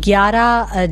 11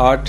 8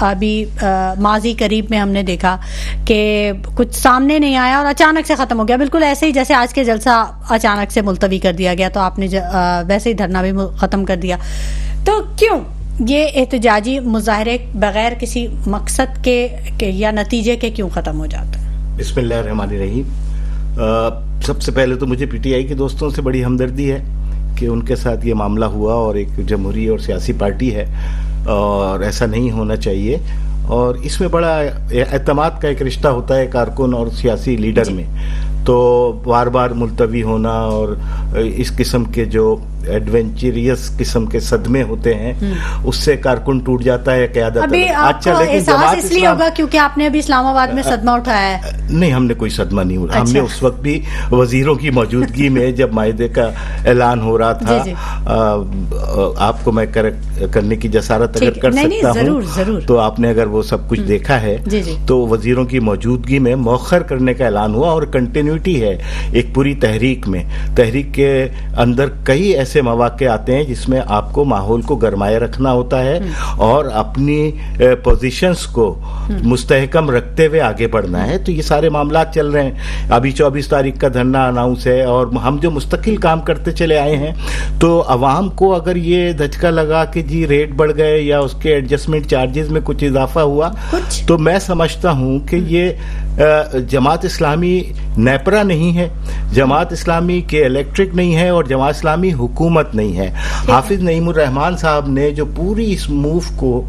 ابھی ماضی قریب میں ہم نے دیکھا کہ کچھ سامنے نہیں آیا اور اچانک سے ختم ہو گیا، بالکل ایسے ہی جیسے آج کے جلسہ اچانک سے ملتوی کر دیا گیا تو آپ نے ویسے ہی دھرنا بھی ختم کر دیا. تو کیوں یہ احتجاجی مظاہرے بغیر کسی مقصد کے یا نتیجے کے کیوں ختم ہو جاتا ہے؟ بسم اللہ الرحمن الرحیم. سب سے پہلے تو مجھے پی ٹی آئی کے دوستوں سے بڑی ہمدردی ہے کہ ان کے ساتھ یہ معاملہ ہوا، اور ایک جمہوری اور سیاسی پارٹی ہے اور ایسا نہیں ہونا چاہیے، اور اس میں بڑا اعتماد کا ایک رشتہ ہوتا ہے کارکن اور سیاسی لیڈر میں. تو بار بار ملتوی ہونا اور اس قسم کے جو ایڈونچریس قسم کے صدمے ہوتے ہیں اس سے کارکن ٹوٹ جاتا ہے، قیادت. ابھی آپ کو احساس اس لیے ہوگا کیونکہ آپ نے ابھی اسلام آباد میں صدمہ اٹھایا ہے. نہیں، ہم نے کوئی صدمہ نہیں اٹھایا. ہم نے اس وقت بھی وزیروں کی موجودگی میں جب معاہدے کا اعلان ہو رہا تھا، آپ کو میں کرنے کی جسارت اگر کر سکتا ہوں تو آپ نے اگر وہ سب کچھ دیکھا ہے تو وزیروں کی موجودگی میں مؤخر کرنے کا اعلان ہوا، اور کنٹینیوٹی ہے ایک پوری تحریک میں. تحریک کے اندر کئی ایسے مواقع آتے ہیں جس میں آپ کو ماحول کو گرمائے رکھنا ہوتا ہے اور اپنی پوزیشنز کو مستحکم رکھتے ہوئے آگے بڑھنا ہے. تو یہ سارے معاملات چل رہے ہیں. ابھی 24 تاریخ کا دھرنا اناؤنس ہے، اور ہم جو مستقل کام کرتے چلے آئے ہیں، تو عوام کو اگر یہ دھچکا لگا کہ جی ریٹ بڑھ گئے یا اس کے ایڈجسٹمنٹ چارجز میں کچھ اضافہ ہوا، تو میں سمجھتا ہوں کہ یہ جماعت اسلامی نیپرا نہیں ہے، جماعت اسلامی کے الیکٹرک نہیں ہے، اور جماعت اسلامی حکومت نہیں ہے. حافظ نعیم الرحمان صاحب نے جو پوری اس موو کو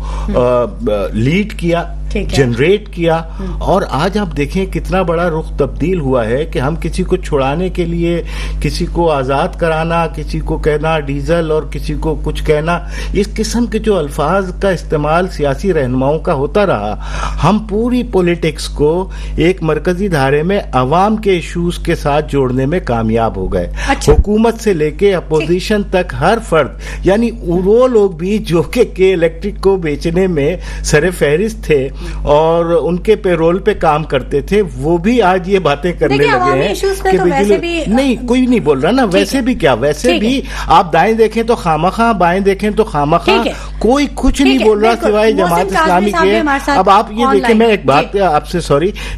لیڈ کیا، جنریٹ کیا، اور آج آپ دیکھیں کتنا بڑا رخ تبدیل ہوا ہے کہ ہم کسی کو چھڑانے کے لیے کسی کو آزاد کرانا، کسی کو کہنا ڈیزل اور کسی کو کچھ کہنا، اس قسم کے جو الفاظ کا استعمال سیاسی رہنماؤں کا ہوتا رہا. ہم پوری پولیٹکس کو ایک مرکزی دھارے میں عوام کے ایشوز کے ساتھ جوڑنے میں کامیاب ہو گئے. حکومت سے لے کے اپوزیشن تک ہر فرد، یعنی وہ لوگ بھی جو کہ الیکٹرک کو بیچنے میں سر فہرست تھے اور ان کے پیرول پہ کام کرتے تھے، وہ بھی آج یہ باتیں کرنے لگے ہیں کہ بجلی نہیں، کوئی نہیں بول رہا نا. ویسے بھی کیا، ویسے بھی آپ دائیں دیکھیں تو خامخواہ، بائیں دیکھیں تو خامخواہ، کوئی کچھ نہیں بول رہا سوائے جماعت اسلامی کے. اب آپ یہ دیکھیں، میں ایک بات آپ سے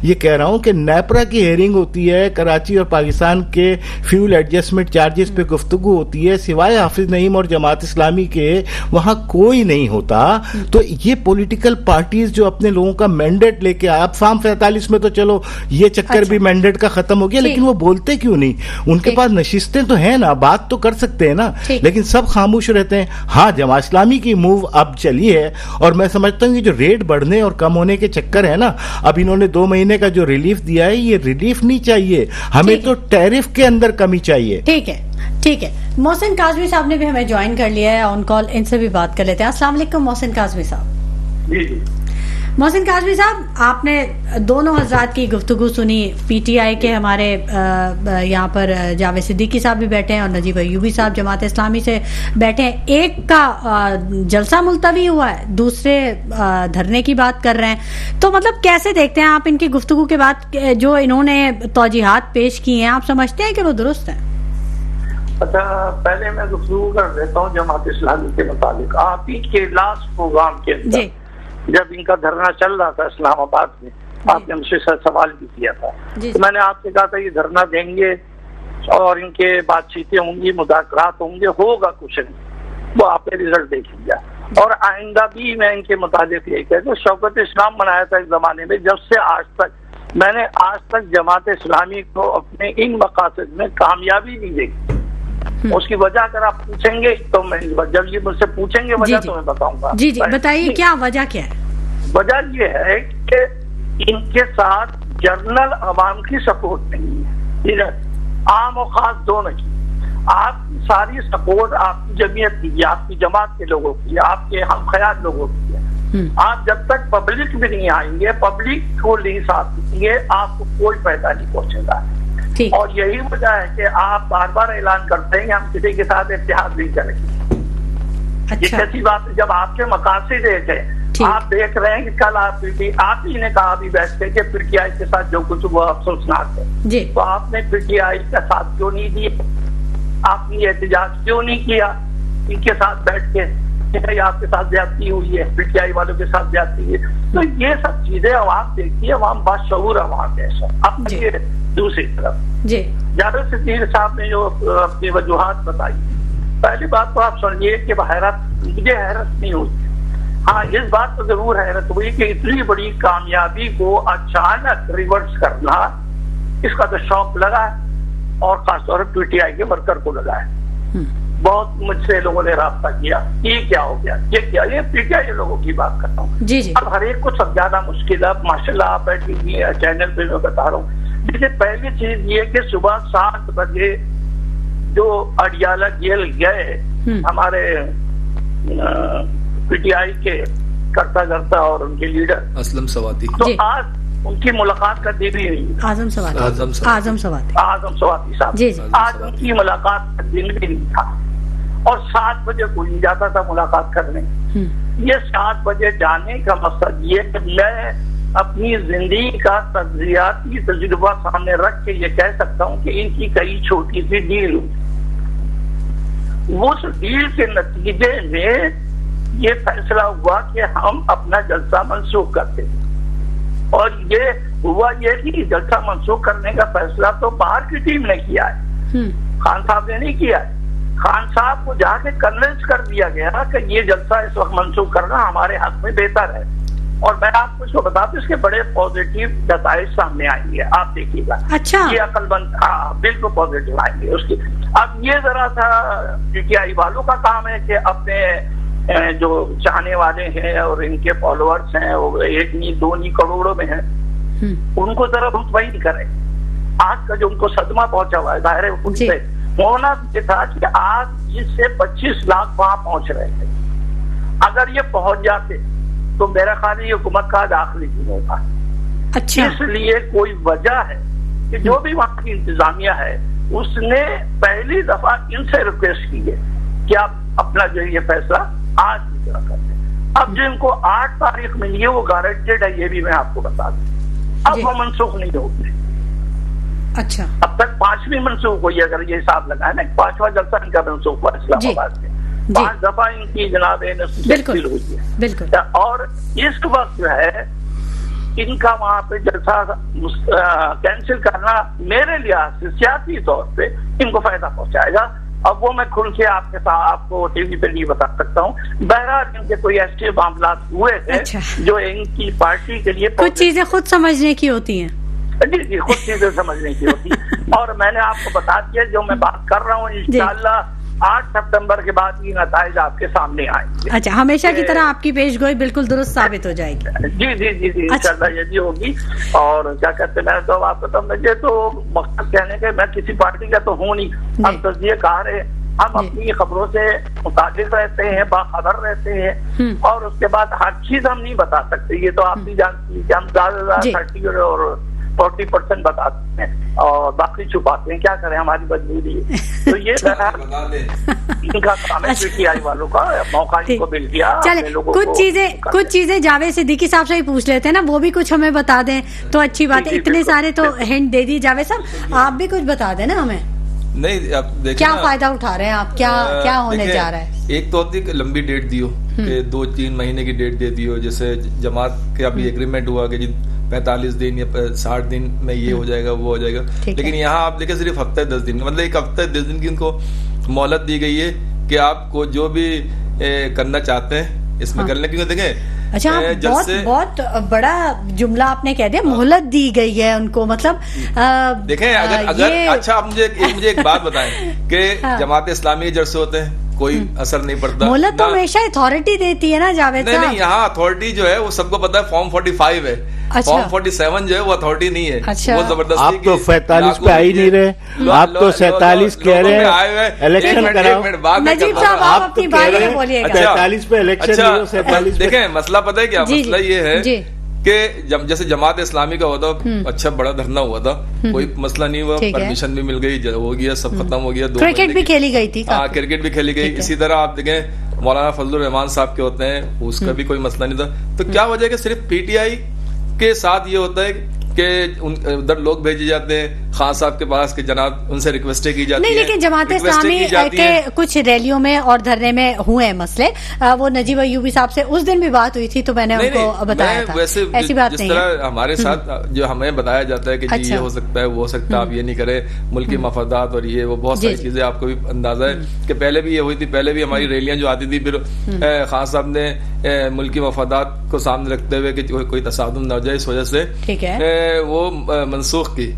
یہ کہہ رہا ہوں کہ نیپرا کی ہیئرنگ ہوتی ہے، کراچی اور پاکستان کے فیول ایڈجسٹمنٹ چارجز پہ گفتگو ہوتی ہے، سوائے حافظ نعیم اور جماعت اسلامی کے وہاں کوئی نہیں ہوتا. تو یہ پولیٹیکل پارٹیز جو اپنے لوگوں کا مینڈیٹ لے کے، اب فارم 45 میں تو چلو یہ چکر بھی مینڈیٹ کا ختم ہو گیا، لیکن وہ بولتے کیوں نہیں؟ ان کے پاس نشستیں تو ہیں نا، بات تو کر سکتے ہیں نا، لیکن سب خاموش رہتے ہیں. ہاں، جماعت اسلامی کی موو اب چلی ہے، اور میں سمجھتا ہوں کہ جو ریٹ بڑھنے اور کم ہونے کے چکر ہے نا، اب انہوں نے 2 مہینے کا جو ریلیف دیا ہے، یہ ریلیف نہیں چاہیے ہمیں، تو ٹیرف کے اندر کمی چاہیے. ٹھیک ہے. محسن کاظمی صاحب نے بھی ہمیں جوائن کر لیا ہے آن کال، ان سے بھی بات کر لیتے ہیں. السلام علیکم محسن کاظمی صاحب. جی محسن کاظمی صاحب، آپ نے دونوں حضرات کی گفتگو سنی. پی ٹی آئی کے ہمارے یہاں پر جاوید صدیقی صاحب بھی بیٹھے ہیں اور نجیب ایوبی صاحب جماعت اسلامی سے بیٹھے ہیں. ایک کا جلسہ ملتوی ہوا ہے، دوسرے دھرنے کی بات کر رہے ہیں. تو مطلب کیسے دیکھتے ہیں آپ ان کی گفتگو کے بعد جو انہوں نے توجیحات پیش کی ہیں، آپ سمجھتے ہیں کہ وہ درست ہیں؟ اچھا، پہلے میں گفتگو کر دیتا ہوں جماعت اسلامی کے متعلق. آپ ہی کے لاسٹ پروگرام کے اندر جب ان کا دھرنا چل رہا تھا اسلام آباد میں، آپ نے مجھ سے سوال بھی کیا تھا. تو میں نے آپ سے کہا تھا یہ دھرنا دیں گے اور ان کے بات چیتیں ہوں گی، مذاکرات ہوں گے، ہوگا کچھ نہیں، وہ آپ نے رزلٹ دیکھ لیا. اور آئندہ بھی میں ان کے متعلق یہی کہتا ہوں، شوکت اسلام منایا تھا اس زمانے میں، جب سے آج تک میں نے آج تک جماعت اسلامی کو اپنے ان مقاصد میں کامیابی نہیں دیکھی. اس کی وجہ اگر آپ پوچھیں گے تو میں جب یہ مجھ سے پوچھیں گے وجہ تو میں بتاؤں گا. جی بتائیے، کیا وجہ کیا ہے؟ وجہ یہ ہے کہ ان کے ساتھ جنرل عوام کی سپورٹ نہیں ہے، عام و خاص دونوں کی. آپ کی ساری سپورٹ آپ کی جمعیت کی، آپ کی جماعت کے لوگوں کی، آپ کے ہم خیال لوگوں کی ہے. آپ جب تک پبلک بھی نہیں آئیں گے، پبلک کو نہیں ساتھ دیں گے، آپ کو کوئی فائدہ نہیں پہنچے گا. اور یہی وجہ ہے کہ آپ بار بار اعلان کرتے ہیں کہ ہم کسی کے ساتھ اتحاد نہیں کریں گے. یہ کیسی بات ہے جب آپ کے مقاصد ایک ہے. آپ دیکھ رہے ہیں کہ کل آپ ہی نے کہا ابھی بیٹھ کے کہ پی ٹی آئی کے ساتھ جو کچھ وہ افسوسناک ہے، تو آپ نے پی ٹی آئی کا ساتھ کیوں نہیں دیا؟ آپ نے احتجاج کیوں نہیں کیا ان کے ساتھ بیٹھ کے؟ کہ آپ کے ساتھ زیادتی ہوئی ہے, پی ٹی آئی والوں کے ساتھ زیادتی ہے. تو یہ سب چیزیں عوام دیکھتی ہے, عوام باشعور عوام ہے. اب یہ دوسری طرف جاوید صدیق صاحب نے جو اپنی وجوہات بتائی, پہلی بات تو آپ سنیے کہ مجھے حیرت نہیں ہوئی. ہاں اس بات تو ضرور حیرت ہوئی کہ اتنی بڑی کامیابی کو اچانک ریورس کرنا, اس کا تو شوق لگا ہے, اور خاص طور پر پی ٹی آئی کے ورکر کو لگا ہے. بہت مجھ سے لوگوں نے رابطہ کیا, یہ کیا ہو گیا, یہ کیا, یہ پی ٹی آئی لوگوں کی بات کرتا ہوں. اب ہر ایک کو سمجھانا مشکل ہے. ماشاء اللہ آپ بیٹھی ہوئی ہیں چینل پہ, میں بتا رہا ہوں. دیکھیے پہلی چیز یہ کہ صبح 7 بجے جو اڈیالہ جیل گئے ہمارے پی ٹی آئی کے کرتا اور ان کے لیڈر اسلم سواتی, تو آج ان کی ملاقات کا دن ہی نہیں. اعظم سواتی صاحب, آج ان کی ملاقات کا دن بھی نہیں تھا, اور 7 بجے کوئی نہیں جاتا تھا ملاقات کرنے. یہ 7 بجے جانے کا مقصد یہ کہ میں اپنی زندگی کا تجزیاتی تجربہ سامنے رکھ کے یہ کہہ سکتا ہوں کہ ان کی کئی چھوٹی سی ڈیل ہوئی. اس ڈیل کے نتیجے میں یہ فیصلہ ہوا کہ ہم اپنا جلسہ منسوخ کرتے ہیں, اور یہ ہوا یہ کہ جلسہ منسوخ کرنے کا فیصلہ تو باہر کی ٹیم نے کیا ہے, خان صاحب نے نہیں کیا ہے. خان صاحب کو جا کے کنونس کر دیا گیا کہ یہ جلسہ اس وقت منسوخ کرنا ہمارے حق میں بہتر ہے. اور میں آپ کو اس کو بتا دوں, اس کے بڑے پازیٹیو نتائج سامنے آئیں گے, آپ دیکھیے گا. یہ عقل مند, بالکل پازیٹیو آئیں گے اس کی. اب یہ ذرا سا پی ٹی آئی والوں کا کام ہے کہ اپنے جو چاہنے والے ہیں اور ان کے فالوورز ہیں, وہ 1 نہیں 2 نہیں کروڑوں میں ہیں, ان کو ذرا مطمئن کریں. آج کا جو ان کو صدمہ پہنچا ہوا ہے, ظاہر ہے ہونا یہ تھا کہ آج اس سے 25 لاکھ وہاں پہنچ رہے تھے. اگر یہ پہنچ جاتے تو میرا خیال ہے یہ حکومت کا داخلی دن ہوگا. اس لیے کوئی وجہ ہے کہ جو بھی وہاں کی انتظامیہ ہے اس نے پہلی دفعہ ان سے ریکویسٹ کی ہے کہ آپ اپنا جو یہ فیصلہ آج کی طرح کرتے ہیں. اب جو ان کو 8 تاریخ ملی ہے وہ گارنٹیڈ ہے, یہ بھی میں آپ کو بتا دوں. اب وہ منسوخ نہیں ہوگی. اچھا, اب تک 5ویں منسوخ ہوئی, اگر یہ حساب لگائے نا, 5واں جلسہ ان کا منسوخ ہوا اسلام آباد میں. 5 دفعہ ان کی جناب تفصیل ہوئی ہے. اور اس وقت جو ہے ان کا وہاں پہ جلسہ کینسل کرنا میرے لحاظ سے سیاسی طور پہ ان کو فائدہ پہنچائے گا. اب وہ میں کھل کے آپ کے ساتھ آپ کو ٹی وی پہ نہیں بتا سکتا ہوں. بہرحال ان کے کوئی ایسے معاملات ہوئے تھے جو ان کی پارٹی کے لیے کچھ چیزیں خود سمجھنے کی ہوتی ہیں. جی خود چیزیں سمجھنے کی ہوتی ہے. اور میں نے آپ کو بتا دیا جو میں بات کر رہا ہوں انشاءاللہ 8 سپتمبر کے بعد یہ نتائج آپ کے سامنے آئیں گے. اچھا, ہمیشہ کی طرح آپ کی پیش گوئی بالکل درست ثابت ہو جائے گی. جی انشاءاللہ یہ بھی ہوگی. اور کیا کہتے ہیں, میں تو آپ کو مجھے تو مقصد کہنے کے میں کسی پارٹی کا تو ہوں نہیں. ہم تجزیہ کار ہیں, ہم اپنی خبروں سے متعلق رہتے ہیں, باخبر رہتے ہیں, اور اس کے بعد ہر چیز ہم نہیں بتا سکتے. یہ تو آپ بھی جانتی ہیں کہ ہم زیادہ 30 اور 40% بتاتے ہیں اور باقی چھپاتے ہیں. کیا کریں, ہماری مجبوری ہے. تو یہ ان کا کام ہے, پی ٹی آئی والوں کا موقع ان کو مل گیا. چلیں کچھ چیزیں جاوید صدیقی صاحب سے ہی پوچھ لیتے ہیں نا, وہ بھی کچھ ہمیں بتا دیں تو اچھی بات ہے. اتنے سارے تو ہنٹ دے دی جاوید صاحب, آپ بھی کچھ بتا دیں نا ہمیں. نہیں, آپ دیکھیں کیا فائدہ اٹھا رہے ہیں آپ, کیا ہونے جا رہا ہے. ایک تو ہوتی ہے کہ لمبی ڈیٹ دیو, کہ 2-3 مہینے کی ڈیٹ دے دیو. جیسے جماعت کا بھی ایگریمنٹ ہوا کہ 45 دن یا 60 دن میں یہ ہو جائے گا, وہ ہو جائے گا. لیکن یہاں آپ دیکھیں صرف ہفتہ 10 دن, مطلب 1 ہفتہ 10 دن کی ان کو مہلت دی گئی ہے کہ آپ کو جو بھی کرنا چاہتے ہیں اس میں کر لیں. کیونکہ دیکھیں اچھا, بہت بڑا جملہ آپ نے کہہ دیا, مہلت دی گئی ہے ان کو. مطلب دیکھیں اگر اچھا آپ مجھے ایک بات بتائیں کہ جماعت اسلامی کے جلسے ہوتے ہیں کوئی اثر نہیں پڑتا. مہلت تو ہمیشہ اتھارٹی دیتی ہے نا جاوید صاحب. نہیں, یہاں اتھارٹی جو ہے وہ سب کو پتا ہے فارم 45 ہے. فارم 47 جو ہے وہ اتھارٹی نہیں ہے. وہ زبردستی. آپ تو 45 پہ آ ہی نہیں رہے, آپ تو 47 کہہ رہے ہیں الیکشن کراؤ. نجیب صاحب آپ اپنی بات بولیے گا. 47 پہ الیکشن. 47 دیکھیں مسئلہ پتہ ہے کیا مسئلہ یہ ہے کہ جیسے جماعت اسلامی کا ہوا تھا, اچھا بڑا دھرنا ہوا تھا, کوئی مسئلہ نہیں ہوا, پرمیشن بھی مل گئی, ہو گیا, سب ختم ہو گیا. کرکٹ بھی کھیلی گئی تھی. ہاں, کرکٹ بھی کھیلی گئی. اسی طرح آپ دیکھیں مولانا فضل الرحمان صاحب کے ہوتے ہیں, اس کا بھی کوئی مسئلہ نہیں تھا. تو کیا وجہ ہے کہ صرف پی ٹی آئی کے ساتھ یہ ہوتا ہے کہ ادھر لوگ بھیجے جاتے ہیں, خان صاحب کے پاس کہ جناب ان سے ریکویسٹیں کی جاتی ہیں. نہیں لیکن جماعت اسلامی کے کچھ ریلیوں میں اور دھرنے میں ہوئے ہیں مسئلے, وہ نجیب ایوبی صاحب سے اس دن بھی بات ہوئی تھی تو میں نے ان کو بتایا تھا. ایسی بات نہیں ہے. جس طرح ہمارے ساتھ جو ہمیں بتایا جاتا ہے کہ جی یہ ہو سکتا ہے وہ ہو سکتا ہے, آپ یہ نہیں کریں, ملکی مفادات اور یہ وہ بہت ساری چیزیں, آپ کو بھی اندازہ ہے کہ پہلے بھی یہ ہوئی تھی, پہلے بھی ہماری ریلیاں جو آتی تھی پھر خان صاحب نے ملکی مفادات کو سامنے رکھتے ہوئے کہ کوئی تصادم نہ ہو جائے اس وجہ سے وہ منسوخ کی.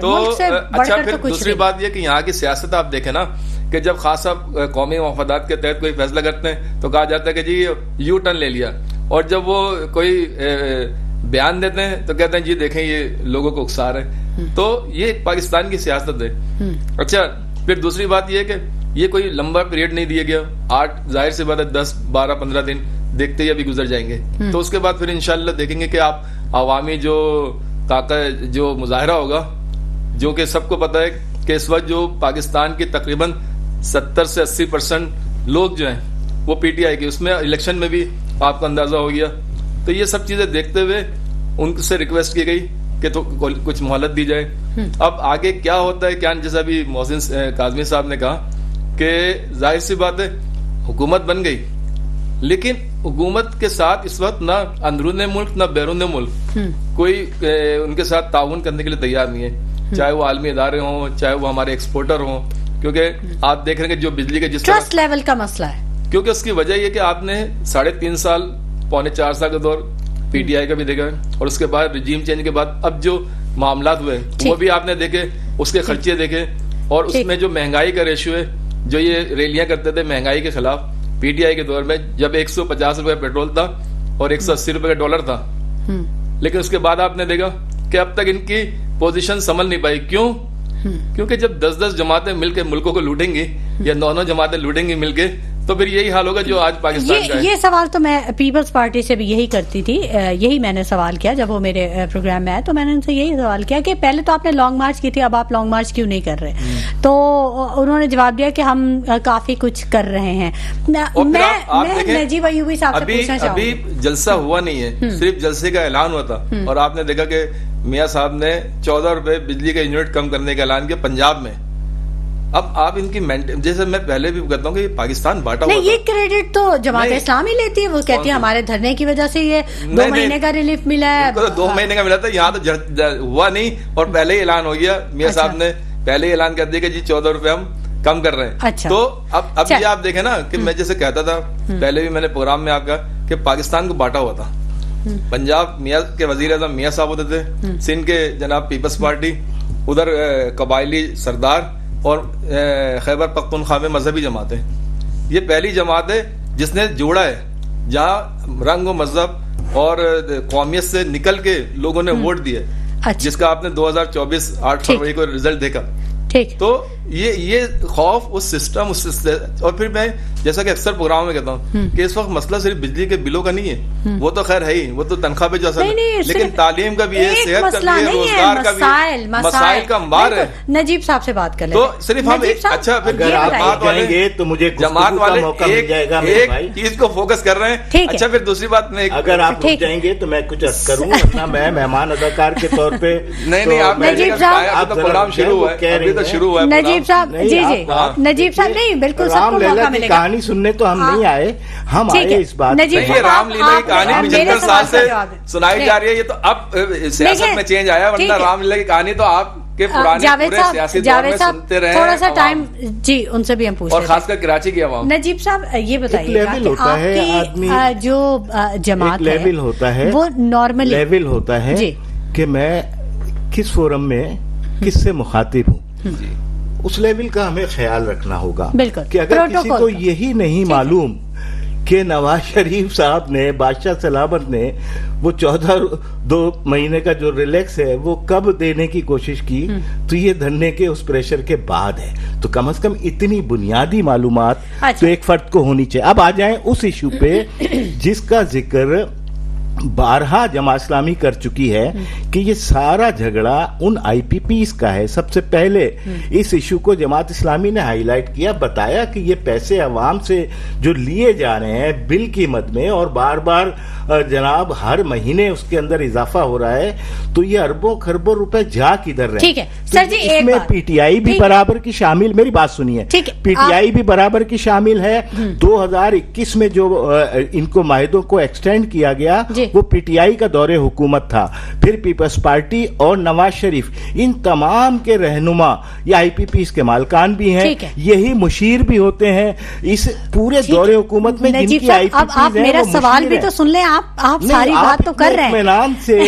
تو اچھا پھر دوسری بات یہ کہ یہاں کی سیاست آپ دیکھیں نا کہ جب خان صاحب قومی مفادات کے تحت کوئی فیصلہ کرتے ہیں تو کہا جاتا ہے کہ جی یو ٹرن لے لیا, اور جب وہ کوئی بیان دیتے ہیں تو کہتے ہیں جی دیکھیں یہ لوگوں کو اکسا رہے ہیں. تو یہ پاکستان کی سیاست ہے. اچھا پھر دوسری بات یہ کہ یہ کوئی لمبا پیریڈ نہیں دیا گیا, 8 ظاہر سی بات ہے 10 12 15 دن دیکھتے ہی ابھی گزر جائیں گے. تو اس کے بعد پھر انشاءاللہ دیکھیں گے کہ آپ عوامی جو طاقت جو مظاہرہ ہوگا, جو کہ سب کو پتہ ہے کہ اس وقت جو پاکستان کی تقریباً 70 سے 80% لوگ جو ہیں وہ پی ٹی آئی کے, اس میں الیکشن میں بھی آپ کو اندازہ ہو گیا. تو یہ سب چیزیں دیکھتے ہوئے ان سے ریکویسٹ کی گئی کہ تو کچھ مہلت دی جائے. اب آگے کیا ہوتا ہے کیا, جیسا بھی محسن کاظمی صاحب نے کہا کہ ظاہر سی بات ہے حکومت بن گئی, لیکن حکومت کے ساتھ اس وقت نہ اندرون ملک نہ بیرون ملک کوئی ان کے ساتھ تعاون کرنے کے لیے تیار نہیں ہے, چاہے وہ عالمی ادارے ہوں چاہے وہ ہمارے ایکسپورٹر ہوں. کیونکہ آپ دیکھ رہے ہیں کہ جو بجلی کے جس ٹرسٹ لیول کا مسئلہ ہے, کیونکہ اس کی وجہ یہ کہ آپ نے 3.5 سال پونے 4 سال کا دور پی ٹی آئی کا بھی دیکھا, اور اس کے بعد رجیم چینج کے بعد اب جو معاملات ہوئے وہ بھی آپ نے دیکھے, اس کے خرچے دیکھے, اور اس میں جو مہنگائی کا ریشو ہے, جو یہ ریلیاں کرتے تھے مہنگائی کے خلاف پی ٹی آئی کے دور میں, جب 150 روپے پیٹرول تھا اور 180 روپے کا ڈالر تھا, لیکن اس کے بعد آپ نے دیکھا کہ اب تک ان کی پوزیشن سنبھل نہیں پائی. کیوں؟ کیونکہ جب 10 جماعتیں مل کے ملکوں کو لوٹیں گی یا 9 جماعتیں لوٹیں گی مل کے, تو پھر یہی حال ہوگا جو آج پاکستان کا ہے. یہ سوال تو میں پیپلز پارٹی سے بھی یہی کرتی تھی, یہی میں نے سوال کیا جب وہ میرے پروگرام میں آئے, تو میں نے ان سے یہی سوال کیا کہ پہلے تو آپ نے لانگ مارچ کی تھی, اب آپ لانگ مارچ کیوں نہیں کر رہے؟ تو انہوں نے جواب دیا کہ ہم کافی کچھ کر رہے ہیں. میں نجیب ایوبی صاحب سے پوچھنا چاہوں گی, ابھی جلسہ ہوا نہیں ہے, صرف جلسے کا اعلان ہوا تھا, اور آپ نے دیکھا کہ میاں صاحب نے 14 روپے بجلی کا یونٹ کم کرنے کا اعلان کیا پنجاب میں. اب آپ ان کی جیسے میں پہلے بھی کہتا ہوں کہ یہ پاکستان بانٹا ہوا, یہ کریڈٹ تو جماعت اسلامی لیتی ہے, وہ کہتی ہے ہمارے دھرنے کی وجہ سے یہ 2 مہینے کا ریلیف ملا ہے. 2 مہینے کا ملا تھا, یہاں تو ہوا نہیں, اور پہلے ہی اعلان ہو گیا. میاں صاحب نے پہلے ہی اعلان کر دیا کہ جی 14 روپے ہم کم کر رہے ہیں. تو اب یہ آپ دیکھیں نا کہ میں جیسے کہتا تھا پہلے بھی میں نے پروگرام میں آپ کا کہ پاکستان کو بانٹا ہوا تھا. پنجاب میاں کے وزیر اعظم میاں صاحب ہوتے تھے, سندھ کے جناب پیپلز پارٹی, ادھر قبائلی سردار, اور خیبر پختونخوا میں مذہبی جماعتیں. یہ پہلی جماعت ہے جس نے جوڑا ہے, جہاں رنگ و مذہب اور قومیت سے نکل کے لوگوں نے ووٹ دیا, جس کا آپ نے 2024 8 فروری کو رزلٹ دیکھا. تو یہ خوف اس سسٹم اور پھر میں جیسا کہ اکثر پروگراموں میں کہتا ہوں کہ اس وقت مسئلہ صرف بجلی کے بلوں کا نہیں ہے, وہ تو خیر ہے ہی, وہ تو تنخواہ پہ جو اثر ہے, لیکن تعلیم کا بھی ہے, صحت کا بھی ہے, روزگار کا بھی ہے, مسائل کا انبار ہے. نجیب صاحب سے بات کر لیں. تو صرف ہم اچھا پھر جماعت والے ایک چیز کو فوکس کر رہے ہیں. اچھا پھر دوسری بات میں اگر آپ رک جائیں گے تو میں کچھ عرض کروں, ورنہ میں مہمان اداکار کے طور پہ نہیں آپ پروگرام شروع ہوا ہے, تو شروع ہوا ہے نجیب صاحب. جی نجیب صاحب نہیں, بالکل سب کو موقع ملے گا. کہانی سننے تو ہم نہیں آئے, ہم آئے اس بات. رام لیلا کی کہانی 75 سال سے سنائی جا رہی ہے, یہ تو اب سیاست میں چینج آیا, ورنہ رام لیلا کی کہانی تو آپ کے پرانے پورے سیاسی دور میں سنتے رہے. تھوڑا سا ٹائم جی ان سے بھی ہم پوچھتے ہیں, اور خاص کر کراچی کی عوام. نجیب صاحب یہ بتائیے گا کہ آپ کی جو جماعت ہے وہ نارمل لیول ہوتا ہے کہ میں کس فورم میں کس سے مخاطب ہوں, اس لیول کا ہمیں خیال رکھنا ہوگا. کہ اگر کسی کو یہی نہیں معلوم کہ نواز شریف صاحب نے, بادشاہ سلامت نے وہ 2 مہینے کا جو ریلیکس ہے وہ کب دینے کی کوشش کی, تو یہ دھرنے کے اس پریشر کے بعد ہے. تو کم از کم اتنی بنیادی معلومات تو ایک فرد کو ہونی چاہیے. اب آ جائیں اس ایشو پہ جس کا ذکر بارہا جماعت اسلامی کر چکی ہے کہ یہ سارا جھگڑا ان آئی پی پیز کا ہے. سب سے پہلے اس ایشو کو جماعت اسلامی نے ہائی لائٹ کیا, بتایا کہ یہ پیسے عوام سے جو لیے جا رہے ہیں بل کی مد میں, اور بار بار جناب ہر مہینے اس کے اندر اضافہ ہو رہا ہے, تو یہ اربوں خربوں روپے جا کدھر رہے ہیں. اس میں پی ٹی آئی بھی برابر کی شامل، میری بات سنیے، پی ٹی آئی بھی برابر کی شامل ہے۔ 2021 میں جو ان کو معاہدوں کو ایکسٹینڈ کیا گیا وہ پی ٹی آئی کا دور حکومت تھا، پھر پیپلز پارٹی اور نواز شریف، ان تمام کے رہنما یہ آئی پی پیز کے مالکان بھی ہیں، یہی مشیر بھی ہوتے ہیں اس پورے دور حکومت میں جن کی آئی پی پیز ہیں۔ میرا سوال بھی تو سن لیں، آپ ساری بات تو کر رہے ہیں اطمینان سے،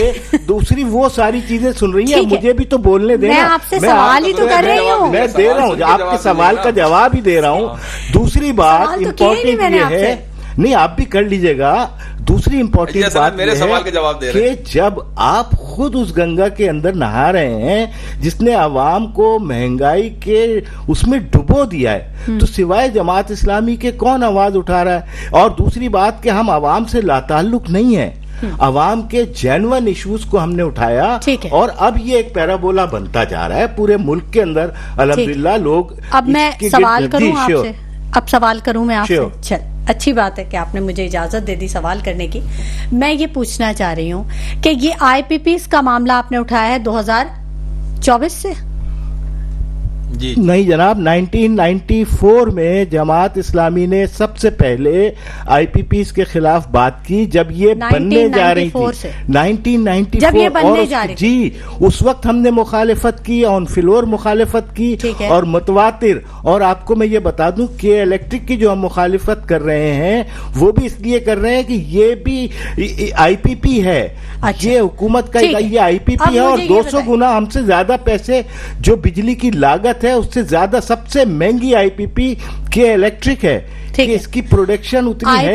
دوسری وہ ساری چیزیں سن رہی ہیں، مجھے بھی تو بولنے دینا، میں آپ سے سوال ہی تو کر رہی ہوں، میں دے رہا ہوں آپ کے سوال کا جواب ہی دے رہا ہوں۔ دوسری بات امپورٹنٹ یہ ہے، نہیں آپ بھی کر لیجئے گا، دوسری امپورٹنٹ بات یہ ہے کہ جب آپ خود اس گنگا کے اندر نہا رہے ہیں جس نے عوام کو مہنگائی کے اس میں ڈبو دیا ہے، تو سوائے جماعت اسلامی کے کون آواز اٹھا رہا ہے؟ اور دوسری بات کہ ہم عوام سے لا تعلق نہیں ہیں، عوام کے جینون ایشوز کو ہم نے اٹھایا، اور اب یہ ایک پیرابولا بنتا جا رہا ہے پورے ملک کے اندر الحمدللہ لوگ۔ اب میں سوال کروں آپ سے، اب سوال کروں میں آپ سے، چل اچھی بات ہے کہ آپ نے مجھے اجازت دے دی سوال کرنے کی۔ میں یہ پوچھنا چاہ رہی ہوں کہ یہ آئی پی پیز کا معاملہ آپ نے اٹھایا ہے 2024 سے؟ نہیں جناب، 1994 میں جماعت اسلامی نے سب سے پہلے آئی پی پیز کے خلاف بات کی جب یہ بننے جا رہی تھی، 1994 جی، اس وقت ہم نے مخالفت کی، آن فلور مخالفت کی اور متواتر۔ اور آپ کو میں یہ بتا دوں کہ الیکٹرک کی جو ہم مخالفت کر رہے ہیں وہ بھی اس لیے کر رہے ہیں کہ یہ بھی آئی پی پی ہے، یہ حکومت کا یہ آئی پی پی ہے، اور 200 گنا ہم سے زیادہ پیسے جو بجلی کی لاگت ہے اس سے زیادہ سب سے مہنگی آئی پی پی کے الیکٹرک ہے، کہ اس کی پروڈکشن اتنی ہے نہیں۔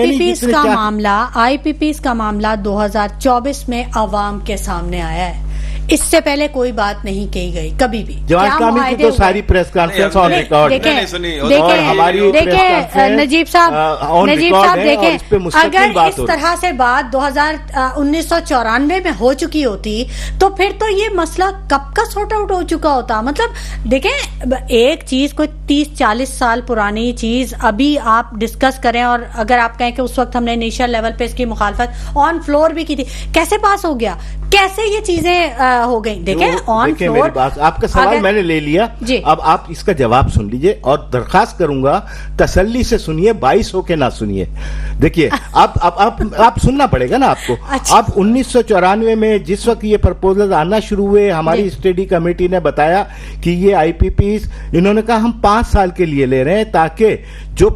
آئی پی پیز کا معاملہ 2024 میں عوام کے سامنے آیا ہے، اس سے پہلے کوئی بات نہیں کہی گئی کبھی بھی۔ جوان کامی کی تو ساری پریس کانفرنس آن ریکارڈ، دیکھیں نجیب صاحب دیکھیں، اگر اس طرح سے بات 1994 میں ہو چکی ہوتی تو پھر تو یہ مسئلہ کب کا سارٹ آؤٹ ہو چکا ہوتا۔ مطلب دیکھیں، ایک چیز کوئی 30-40 سال پرانی چیز ابھی آپ ڈسکس کریں، اور اگر آپ کہیں کہ اس وقت ہم نے انیشل لیول پہ اس کی مخالفت آن فلور بھی کی تھی، کیسے پاس ہو گیا، کیسے یہ چیزیں ہو گئی؟ دیکھیں آن فلور، آپ کا سوال میں نے لے لیا، اب آپ اس کا جواب سن لیجئے، اور درخواست کروں گا تسلی سے سنیے، 22 ہو کے نہ سنیے۔ دیکھیے آپ سننا پڑے گا نا آپ کو۔ اب 1994 میں جس وقت یہ پرپوزل آنا شروع ہوئے، ہماری اسٹڈی کمیٹی نے بتایا کہ یہ آئی پی پیز، انہوں نے کہا ہم 5 سال کے لیے لے رہے ہیں تاکہ جو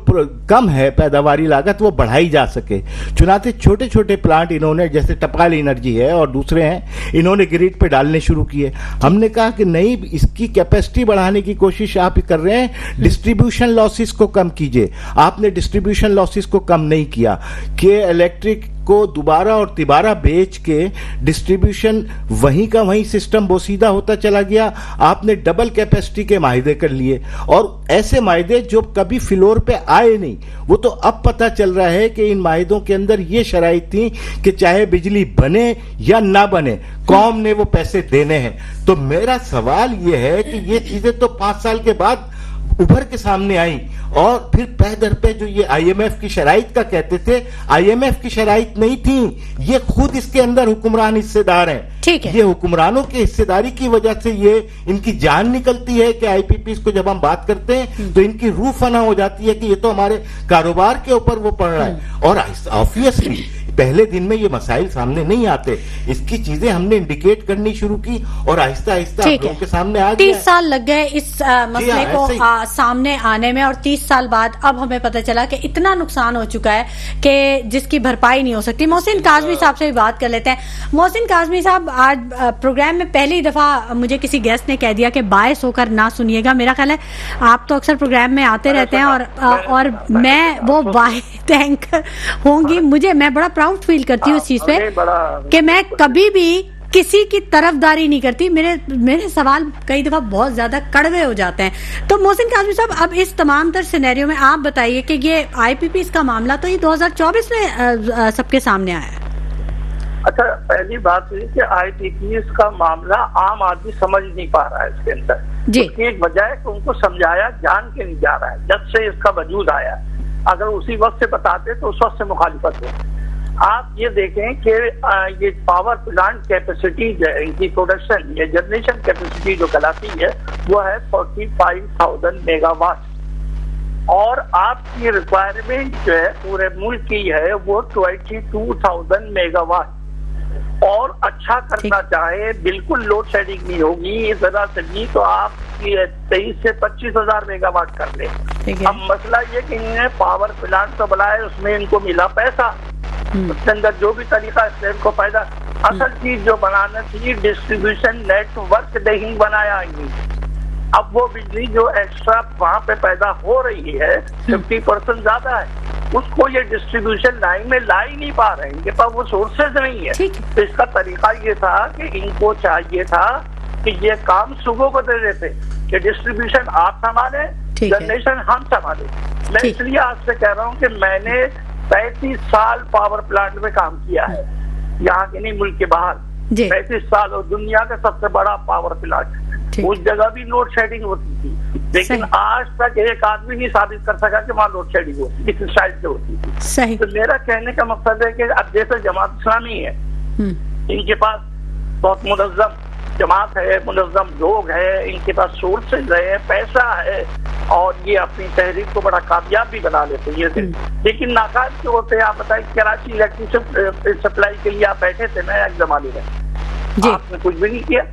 کم ہے پیداواری لاگت وہ بڑھائی جا سکے۔ چنانچہ چھوٹے چھوٹے پلانٹ انہوں نے، جیسے ٹپال انرجی ہے اور دوسرے ہیں، انہوں نے گریڈ پہ ڈالنے شروع کیے۔ ہم نے کہا کہ نہیں، اس کی کیپیسٹی بڑھانے کی کوشش آپ کر رہے ہیں، ڈسٹریبیوشن لاسز کو کم کیجئے۔ آپ نے ڈسٹریبیوشن لاسز کو کم نہیں کیا کہ الیکٹرک کو دوبارہ اور تبارہ بیچ کے ڈسٹریبیوشن وہیں کا وہیں سسٹم بوسیدہ ہوتا چلا گیا۔ آپ نے ڈبل کیپیسٹی کے معاہدے کر لیے، اور ایسے معاہدے جو کبھی فلور پہ آئے نہیں، وہ تو اب پتہ چل رہا ہے کہ ان معاہدوں کے اندر یہ شرائط تھیں کہ چاہے بجلی بنے یا نہ بنے قوم نے وہ پیسے دینے ہیں۔ تو میرا سوال یہ ہے کہ یہ چیزیں تو 5 سال کے بعد ابھر کے سامنے آئیں، اور پھر پہ در پہ جو یہ آئی ایم ایف کی شرائط کا کہتے تھے، آئی ایم ایف کی شرائط نہیں تھیں، یہ خود اس کے اندر حکمران حصے دار ہیں۔ یہ حکمرانوں کی حصے داری کی وجہ سے یہ ان کی جان نکلتی ہے کہ آئی پی پیز کو جب ہم بات کرتے ہیں تو ان کی روح فنا ہو جاتی ہے کہ یہ تو ہمارے کاروبار کے اوپر وہ پڑ رہا ہے۔ اور آبویسلی پہلے دن میں یہ مسائل سامنے نہیں آتے، اس کی چیزیں ہم نے انڈیکیٹ کرنی شروع کی اور آہستہ آہستہ لوگوں کے سامنے آ گیا۔ 30 سال لگ گئے اس مسئلے کو سامنے آنے میں، اور 30 سال بعد اب ہمیں پتہ چلا کہ اتنا نقصان ہو چکا ہے کہ جس کی بھرپائی نہیں ہو سکتی۔ محسن کاظمی صاحب سے بھی بات کر لیتے ہیں۔ محسن کاظمی صاحب، آج پروگرام میں پہلی دفعہ مجھے کسی گیسٹ نے کہہ دیا کہ باعث ہو کر نہ سنیے گا۔ میرا خیال ہے آپ تو اکثر پروگرام میں آتے رہتے ہیں، اور میں وہ واحد اینکر ہوں گی، میں بڑا پراؤڈ فیل کرتی ہوں اس چیز پہ کہ میں کبھی بھی کسی کی طرفداری نہیں کرتی۔ میرے سوال کئی دفعہ بہت زیادہ کڑوے ہو جاتے ہیں۔ تو محسن کاظمی صاحب، اب اس تمام تر سینیریو میں آپ بتائیے کہ یہ آئی پی پیز کا معاملہ تو یہ 2024 میں سب کے سامنے آیا ہے۔ اچھا، پہلی بات یہ کہ آئی پی پیز کا معاملہ عام آدمی سمجھ نہیں پا رہا ہے اس کے اندر۔ اس کی ایک وجہ ہے کہ ان کو سمجھایا جان کے نہیں جا رہا ہے جب سے اس کا وجود آیا۔ اگر اسی وقت سے بتاتے تو اس وقت سے مخالفت ہوتی۔ آپ یہ دیکھیں کہ یہ پاور پلانٹ کیپیسٹی جو ہے ان کی پروڈکشن یا جنریشن کیپیسٹی جو کہلاتی ہے وہ ہے 45,000 میگا واٹ، اور آپ کی ریکوائرمنٹ جو ہے پورے ملک کی ہے وہ 22,000 میگا واٹ. اور اچھا کرنا چاہے بالکل لوڈ شیڈنگ نہیں ہوگی ذرا سے بھی تو آپ کی 23 سے 25,000 میگا واٹ کر لیں. اب مسئلہ یہ کہ انہوں نے پاور پلانٹ تو بنائے، اس میں ان کو ملا پیسہ، اس کے اندر جو بھی طریقہ اس سے ان کو فائدہ. اصل چیز جو بنانا تھی ڈسٹریبیوشن نیٹ ورک نہیں بنایا. اب وہ بجلی جو ایکسٹرا وہاں پہ پیدا ہو رہی ہے 50% زیادہ ہے، اس کو یہ ڈسٹریبیوشن لائن میں لا ہی نہیں پا رہے ہیں، ان کے پاس وہ سورسز نہیں ہے. تو اس کا طریقہ یہ تھا کہ ان کو چاہیے تھا کہ یہ کام صوبوں کو دے دیتے کہ ڈسٹریبیوشن آپ سنبھالیں، جنریشن ہم سنبھالیں. میں اس لیے آپ سے کہہ رہا ہوں کہ میں نے 35 سال پاور پلانٹ میں کام کیا ہے، یہاں کے نہیں ملک کے باہر 35 سال، اور دنیا کا سب سے بڑا پاور پلانٹ. اس جگہ بھی لوڈ شیڈنگ ہوتی تھی، لیکن آج تک ایک آدمی نہیں ثابت کر سکا کہ وہاں لوڈ شیڈنگ ہوتی اس سائڈ سے ہوتی تھی. تو میرا کہنے کا مقصد ہے کہ اب جیسے جماعت اسلامی ہے، ان کے پاس بہت منظم جماعت ہے، منظم لوگ ہیں، ان کے پاس سورسز ہے، پیسہ ہے، اور یہ اپنی تحریک کو بڑا کامیاب بھی بنا لیتے ہیں. لیکن ناکام کیوں ہوتے ہیں؟ آپ بتائیں، کراچی الیکٹرسٹی سپلائی کے لیے آپ بیٹھے تھے نا ایک زمانے میں، آپ نے کچھ بھی نہیں کیا.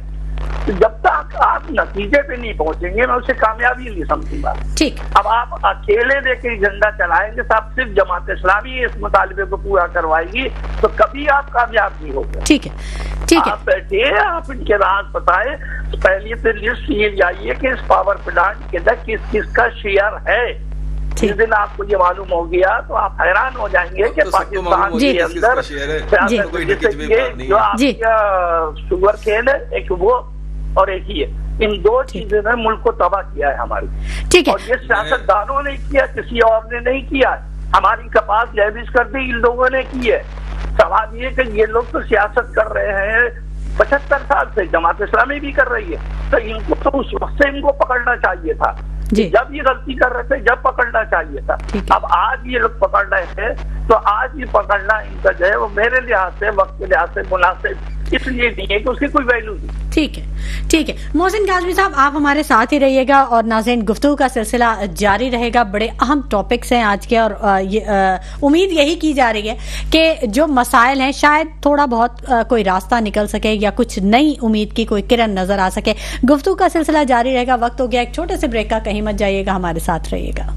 جب تک آپ نتیجے پہ نہیں پہنچیں گے میں اسے کامیابی نہیں سمجھوں گا. اب آپ اکیلے دے کے جھنڈا چلائیں گے، صاحب صرف جماعت اسلامی اس مطالبے کو پورا کروائے گی تو کبھی آپ کامیاب نہیں ہوگے. ٹھیک ہے، آپ بیٹھے، آپ ان کے راز بتائیں. پہلی تو لسٹ یہ جائیے کہ اس پاور پلانٹ کے اندر کس کس کا شیئر ہے. جس دن آپ کو یہ معلوم ہو گیا تو آپ حیران ہو جائیں گے کہ پاکستان کے اندر جو آپ کا شوگر کھیل ہے ایک وہ اور ایک ہی ہے، ان دو چیزوں نے ملک کو تباہ کیا ہے ہماری. اور یہ سیاست دانوں نے کیا، کسی اور نے نہیں کیا. ہماری کپاس لیویز کر دی ان لوگوں نے کی ہے. سوال یہ کہ یہ لوگ تو سیاست کر رہے ہیں 75 سال سے، جماعت اسلامی بھی کر رہی ہے، تو ان کو تو اس وقت سے ان کو پکڑنا چاہیے تھا جب یہ غلطی کر رہے تھے، جب پکڑنا چاہیے تھا. اب آج یہ لوگ پکڑ رہے ہیں تو آج یہ پکڑنا ان کا جو ہے وہ میرے لحاظ سے وقت کے لحاظ سے مناسب اس لیے نہیں ہے کہ اس کی کوئی ویلیو نہیں. ٹھیک ہے. محسن کاظمی صاحب، آپ ہمارے ساتھ ہی رہیے گا اور ناظرین گفتگو کا سلسلہ جاری رہے گا. بڑے اہم ٹاپکس ہیں آج کے، اور امید یہی کی جا رہی ہے کہ جو مسائل ہیں شاید تھوڑا بہت کوئی راستہ نکل سکے یا کچھ نئی امید کی کوئی کرن نظر آ سکے. گفتگو کا سلسلہ جاری رہے گا. وقت ہو گیا ایک چھوٹے سے بریک کا، کہیں مت جائیے گا، ہمارے ساتھ رہیے گا.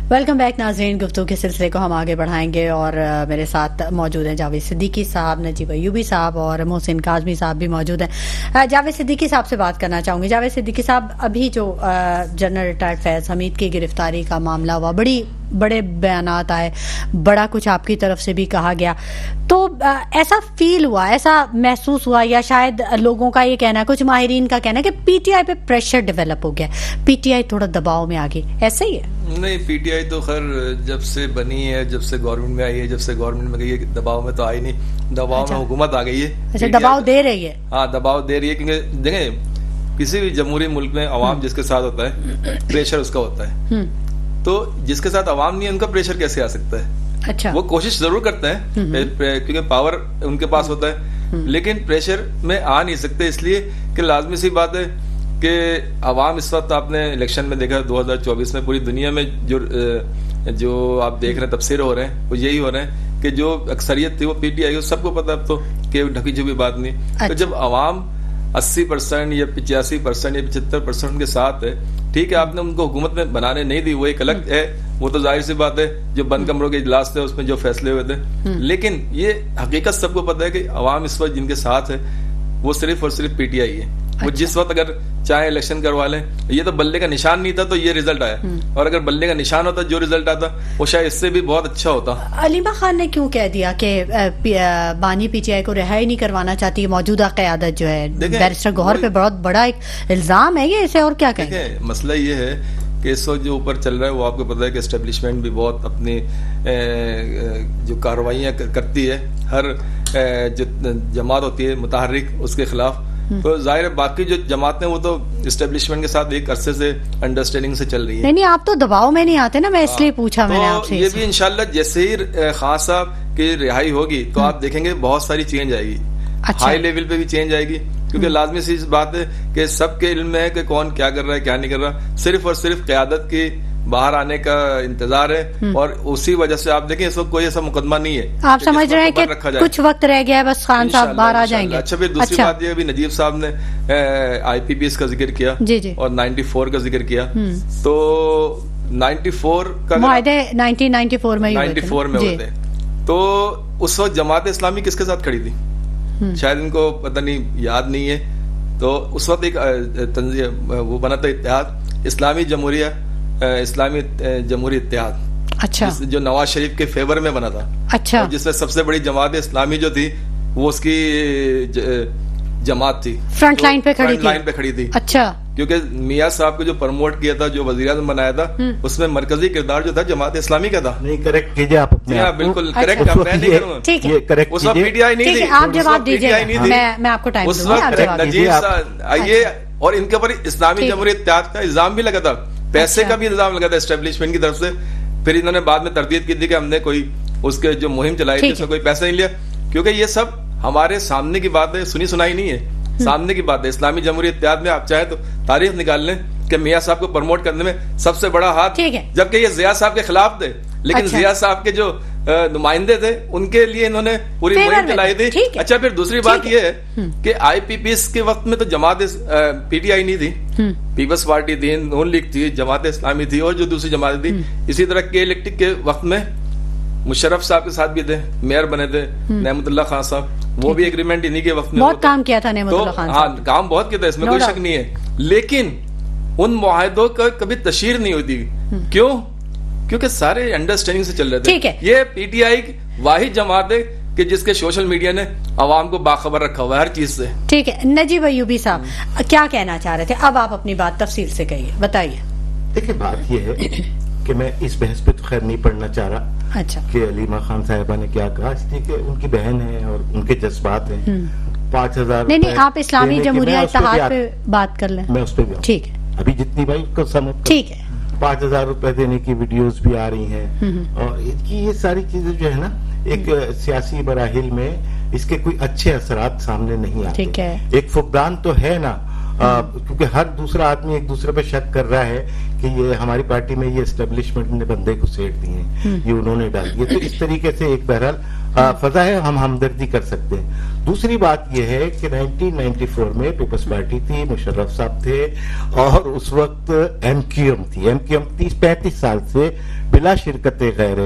ویلکم بیک ناظرین. گفتگو کے سلسلے کو ہم آگے بڑھائیں گے اور میرے ساتھ موجود ہیں جاوید صدیقی صاحب، نجیب ایوبی صاحب اور محسن کاظمی صاحب بھی موجود ہیں. جاوید صدیقی صاحب سے بات کرنا چاہوں گی. جاوید صدیقی صاحب، ابھی جو جنرل ریٹائرڈ فیض حمید کی گرفتاری کا معاملہ ہوا، بڑے بیانات آئے، بڑا کچھ آپ کی طرف سے بھی کہا گیا، تو ایسا فیل ہوا، ایسا محسوس ہوا، یا شاید لوگوں کا یہ کہنا ہے، کچھ ماہرین کا کہنا ہے کہ پی ٹی آئی پہ پریشر ڈیولپ ہو گیا، پی ٹی آئی تھوڑا دباؤ میں آ گئی، ایسا ہی ہے؟ نہیں، پی ٹی آئی تو خیر جب سے بنی ہے، جب سے گورنمنٹ میں آئی ہے، جب سے گورنمنٹ میں گئی ہے، دباؤ میں تو آئی نہیں، دباؤ میں حکومت آ گئی ہے. اچھا، دباؤ دے رہی ہے. ہاں، دباؤ دے رہی ہے، کیونکہ دیکھیں کسی بھی جمہوری ملک میں عوام جس کے ساتھ ہوتا ہے پریشر اس کا ہوتا ہے، تو جس کے ساتھ عوام نہیں ہے ان کا پریشر کیسے آ سکتا ہے؟ اچھا، وہ کوشش ضرور کرتے ہیں کیونکہ پاور ان کے پاس ہوتا ہے، لیکن پریشر میں آ نہیں سکتے، اس لیے کہ لازمی سی بات ہے کہ عوام اس وقت آپ نے الیکشن میں دیکھا 2024 میں پوری دنیا میں جو آپ دیکھ رہے ہیں تبصرے ہو رہے ہیں وہ یہی ہو رہے ہیں کہ جو اکثریت تھی وہ پی ٹی آئی، سب کو پتا اب تو کہ ڈھکی چھپی بات نہیں. تو جب عوام 80% یا 85% یا 75% کے ساتھ ہے، ٹھیک ہے، آپ نے ان کو حکومت میں بنانے نہیں دی، وہ ایک الگ ہے، وہ تو ظاہر سی بات ہے، جو بند کمروں کے اجلاس تھے اس میں جو فیصلے ہوئے تھے. لیکن یہ حقیقت سب کو پتا ہے کہ عوام اس وقت جن کے ساتھ ہے وہ صرف اور صرف پی ٹی آئی ہے. وہ جس وقت اگر چاہے الیکشن کروا لیں، یہ تو بلے کا نشان نہیں تھا تو یہ رزلٹ آیا، اور اگر بلے کا نشان ہوتا جو رزلٹ آتا وہ شاید اس سے بھی بہت اچھا ہوتا. علیمہ خان نے کیوں کہہ دیا کہ بانی پی ٹی آئی کو رہائی نہیں کروانا چاہتی موجودہ قیادت جو ہے؟ بیرسٹر گوہر پہ بہت بڑا ایک الزام ہے یہ، اسے اور کیا کہیں؟ مسئلہ یہ ہے کہ اس وقت جو اوپر چل رہا ہے وہ آپ کو پتا ہے کہ اسٹیبلشمنٹ بھی بہت اپنی جو کارروائیاں کرتی ہے، ہر جو جماعت ہوتی ہے متحرک اس کے خلاف، تو ظاہر ہے باقی جو جماعتیں وہ تو اسٹیبلشمنٹ کے ساتھ ایک عرصے سے انڈرسٹینڈنگ سے چل رہی ہے. نہیں، آپ تو دباؤ میں نہیں آتے نا، میں اس لیے پوچھا میں نے آپ سے. یہ بھی انشاءاللہ جیسے ہی خان صاحب کی رہائی ہوگی تو آپ دیکھیں گے بہت ساری چینج آئے گی, ہائی لیول پہ بھی چینج آئے گی, کیونکہ لازمی سی بات ہے کہ سب کے علم میں ہے کہ کون کیا کر رہا ہے کیا نہیں کر رہا, صرف اور صرف قیادت کی باہر آنے کا انتظار ہے, اور اسی وجہ سے آپ دیکھیں اس وقت کوئی ایسا مقدمہ نہیں ہے. آپ سمجھ رہے ہیں کہ کچھ وقت رہ گیا ہے, بس خان صاحب باہر آ جائیں گے. اچھا, پھر دوسری بات یہ ابھی نجیب صاحب نے آئی پی پی ایس کا ذکر کیا اور 94 کا ذکر کیا, تو 94 کا معاہدے 1994 میں ہوئے تھے, تو اس وقت جماعت اسلامی کس کے ساتھ کھڑی تھی شاید ان کو پتہ نہیں, یاد نہیں ہے. تو اس وقت ایک تنظیم وہ بنا تھا اتحاد اسلامی جمہوریہ اتحاد, اچھا, جو نواز شریف کے فیور میں بنا تھا, اچھا, جس میں سب سے بڑی جماعت اسلامی جو تھی وہ اس کی جماعت تھی, فرنٹ لائن پہ کھڑی تھی. اچھا, کیونکہ میاں صاحب کو جو پروموٹ کیا تھا, جو وزیر اعظم بنایا تھا, اس میں مرکزی کردار جو تھا جماعت اسلامی کا تھا. نہیں, کریکٹ کیجیے آپ, بالکل کریکٹ, اس وقت پی ٹی آئی نہیں تھی, آپ جواب دیجیے, میں آپ کو ٹائم اس وقت نجیب صاحب آئیے, اور ان کے اوپر اسلامی جمہوریہ اتحاد کا الزام بھی لگا تھا, پیسے کا بھی الزام لگا تھا اسٹیبلشمنٹ کی طرف سے. پھر انہوں نے بعد میں تردید کی تھی کہ ہم نے کوئی اس کے جو مہم چلائی تھی اس میں کوئی پیسہ نہیں لیا, کیونکہ یہ سب ہمارے سامنے کی بات ہے, سنی سنائی نہیں ہے, سامنے کی بات ہے. اسلامی جمہوریہ اتحاد میں آپ چاہیں تو تاریخ نکال لیں کہ میاں صاحب کو پروموٹ کرنے میں سب سے بڑا ہاتھ, جبکہ یہ ضیاء صاحب کے خلاف تھے, لیکن ضیاء صاحب کے جو نمائندے تھے ان کے لیے انہوں نے پوری مہم چلائی تھی. اچھا, پھر دوسری بات یہ ہے کہ آئی پی پی ایس کے وقت میں تو جماعت پی ٹی آئی نہیں تھی, پیپلز پارٹی تھی, نون لیگ تھی, جماعت اسلامی تھی, اور جو دوسری جماعت تھی. اسی طرح کے الیکٹرک کے وقت میں مشرف صاحب کے ساتھ بھی تھے, میئر بنے تھے نعمت اللہ خان صاحب, وہ بھی ایگریمنٹ انہی کے وقت میں بہت کام کیا تھا نعمت اللہ خان صاحب. ہاں, کام بہت کیا تھا, اس میں کوئی شک نہیں ہے, لیکن ان معاہدوں کا کبھی تشہیر نہیں ہوتی. کیوں؟ کیونکہ سارے انڈرسٹینڈنگ سے چل رہے تھے. یہ پی ٹی آئی واحد جماعت ہے کہ جس کے سوشل میڈیا نے عوام کو باخبر رکھا ہوا ہے ہر چیز سے. ٹھیک ہے, نجیب ایوبی صاحب کیا کہنا چاہ رہے تھے, اب آپ اپنی بات تفصیل سے کہیے, بتائیے. دیکھیں, بات یہ ہے کہ میں اس بحث پہ تو خیر نہیں پڑھنا چاہ رہا, اچھا, کہ علیمہ خان صاحبہ نے کیا کہا, اس لیے کہ ان کی بہن ہے اور ان کے جذبات ہیں. 5,000 نہیں, آپ اسلامی جمہوریہ اتحاد پہ بات کر لیں, میں اس پہ بھی, ٹھیک ہے, ابھی جتنی بھائی کو سمجھ, ٹھیک ہے, 5,000 روپے دینے کی ویڈیوز بھی آ رہی ہیں, اور یہ ساری چیزیں جو ہے نا ایک سیاسی مراحل میں اس کے کوئی اچھے اثرات سامنے نہیں آتے. ایک فقدان تو ہے نا, کیونکہ ہر دوسرا آدمی ایک دوسرے پہ شک کر رہا ہے کہ یہ ہماری پارٹی میں یہ اسٹیبلشمنٹ نے بندے کو سیٹ دیے ہیں, یہ انہوں نے ڈال دیے. تو اس طریقے سے ایک بہرحال فضا ہے, ہم ہمدردی کر سکتے ہیں. دوسری بات یہ ہے کہ 1994 میں پیپلز پارٹی تھی, مشرف صاحب تھے, اور اس وقت ایم کیو ایم تھی. ایم کیو ایم 30-35 سال سے بلا شرکت غیر,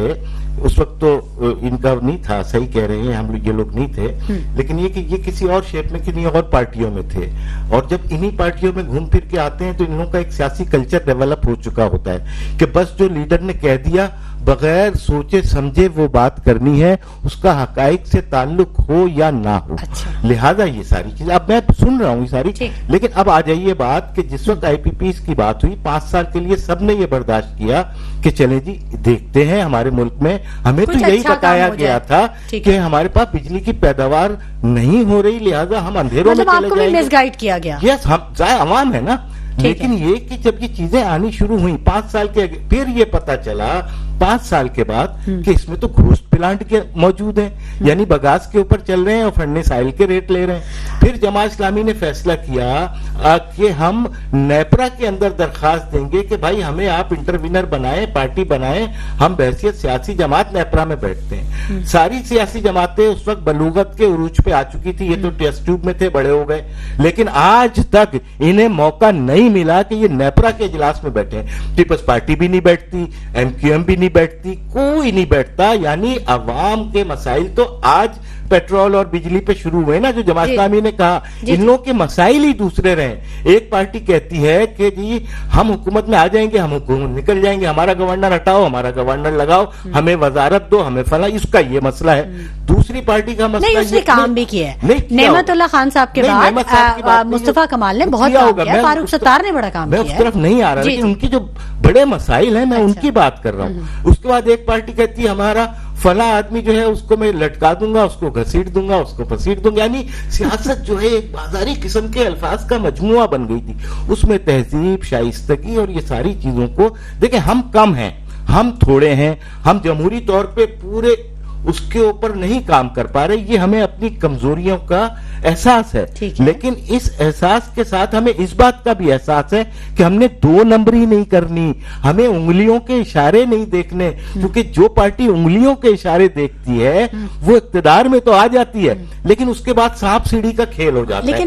اس وقت تو ان کا نہیں تھا, صحیح کہہ رہے ہیں, ہم لوگ یہ لوگ نہیں تھے, لیکن یہ کہ یہ کسی اور شیپ میں کنہیں اور پارٹیوں میں تھے. اور جب انہی پارٹیوں میں گھوم پھر کے آتے ہیں تو ان لوگوں کا ایک سیاسی کلچر ڈیولپ ہو چکا ہوتا ہے کہ بس جو لیڈر نے کہہ دیا بغیر سوچے سمجھے وہ بات کرنی ہے, اس کا حقائق سے تعلق ہو یا نہ ہو. لہذا یہ ساری چیزیں اب میں سن رہا ہوں یہ ساری, لیکن اب آ جائیے بات کہ جس وقت آئی پی پی ایس کی بات ہوئی 5 سال کے لیے سب نے یہ برداشت کیا کہ چلیں جی دیکھتے ہیں ہمارے ملک میں, ہمیں تو یہی بتایا گیا تھا کہ ہمارے پاس بجلی کی پیداوار نہیں ہو رہی, لہذا ہم اندھیروں میں چلے جائیں گے. مس گائیڈ کیا گیا, یس, ہم عوام ہے نا. لیکن یہ کہ جب یہ چیزیں آنی شروع ہوئی 5 سال کے, پھر یہ پتا چلا 5 سال کے بعد کہ اس میں تو گھوسٹ پلانٹ کے موجود ہیں, یعنی بگاس کے اوپر چل رہے ہیں اور فرنس آئل کے ریٹ لے رہے ہیں. پھر جماعت اسلامی نے فیصلہ کیا کہ ہم نیپرا کے اندر درخواست دیں گے کہ بھائی ہمیں آپ انٹروینر بنائیں, پارٹی بنائیں, ہم بحیثیت سیاسی جماعت نیپرا میں بیٹھتے ہیں. ساری سیاسی جماعتیں اس وقت بلوغت کے عروج پہ آ چکی تھی, یہ تو ٹیسٹ ٹیوب میں تھے, بڑے ہو گئے, لیکن آج تک انہیں موقع نہیں ملا کہ یہ نیپرا کے اجلاس میں بیٹھے. پیپلز پارٹی بھی نہیں بیٹھتی, ایم کیو ایم بھی نہیں بیٹھتی, کوئی نہیں بیٹھتا. یعنی عوام کے مسائل تو آج پیٹرول اور بجلی پہ شروع ہوئے نا, جو جماعت اسلامی نے کہا ان لوگوں کے مسائل ہی دوسرے رہے. ایک پارٹی کہتی ہے کہ جی ہم حکومت میں آ جائیں گے, ہم حکومت نکل جائیں گے, ہمارا گورنر ہٹاؤ, ہمارا گورنر لگاؤ, ہمیں وزارت دو, ہمیں فلاں, اس کا یہ مسئلہ ہے. دوسری پارٹی کا مسئلہ نہیں, اس نے کام بھی کیا ہے. نعمت اللہ خان صاحب کے بعد مصطفیٰ کمال نے بہت کام کیا, فاروق ستار نے بڑا کام کیا. میں اس طرف نہیں آ رہا, لیکن ان کی جو بڑے مسائل ہیں میں ان کی بات کر رہا ہوں. اس کے بعد ایک پارٹی کہتی ہے ہمارا فلاں آدمی جو ہے اس کو میں لٹکا دوں گا, اس کو گھسیٹ دوں گا, اس کو پسیٹ دوں گا. یعنی سیاست جو ہے ایک بازاری قسم کے الفاظ کا مجموعہ بن گئی تھی. اس میں تہذیب, شائستگی اور یہ ساری چیزوں کو دیکھیں, ہم کم ہیں, ہم تھوڑے ہیں, ہم جمہوری طور پہ پورے اس کے اوپر نہیں کام کر پا رہے. یہ ہمیں اپنی کمزوریوں کا احساس ہے, لیکن اس احساس کے ساتھ ہمیں اس بات کا بھی احساس ہے کہ ہم نے 2 نمبری نہیں کرنی, ہمیں انگلیوں کے اشارے نہیں دیکھنے, کیونکہ جو پارٹی انگلیوں کے اشارے دیکھتی ہے وہ اقتدار میں تو آ جاتی ہے, لیکن اس کے بعد سانپ سیڑھی کا کھیل ہو جاتا ہے.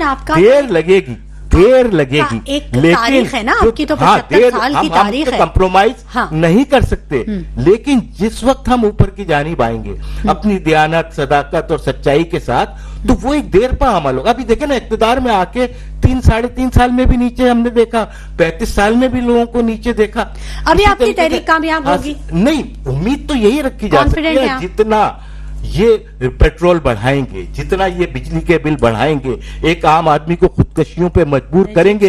دیر لگے گی ایک تاریخ ہے نا آپ کی, تو 75 سال کی تاریخ ہے, کمپرومائز نہیں کر سکتے, لیکن جس وقت ہم اوپر کی جانب آئیں گے اپنی دیانت, صداقت اور سچائی کے ساتھ, تو وہ ایک دیر پا عمل ہوگا. ابھی دیکھیں نا, اقتدار میں آ کے 3-3.5 سال میں بھی نیچے ہم نے دیکھا, 35 سال میں بھی لوگوں کو نیچے دیکھا. ابھی آپ کی تحریک کامیاب ہوگی؟ نہیں, امید تو یہی رکھی جا سکتی ہے. جتنا یہ پیٹرول بڑھائیں گے, جتنا یہ بجلی کے بل بڑھائیں گے, ایک عام آدمی کو خودکشیوں پہ مجبور کریں گے,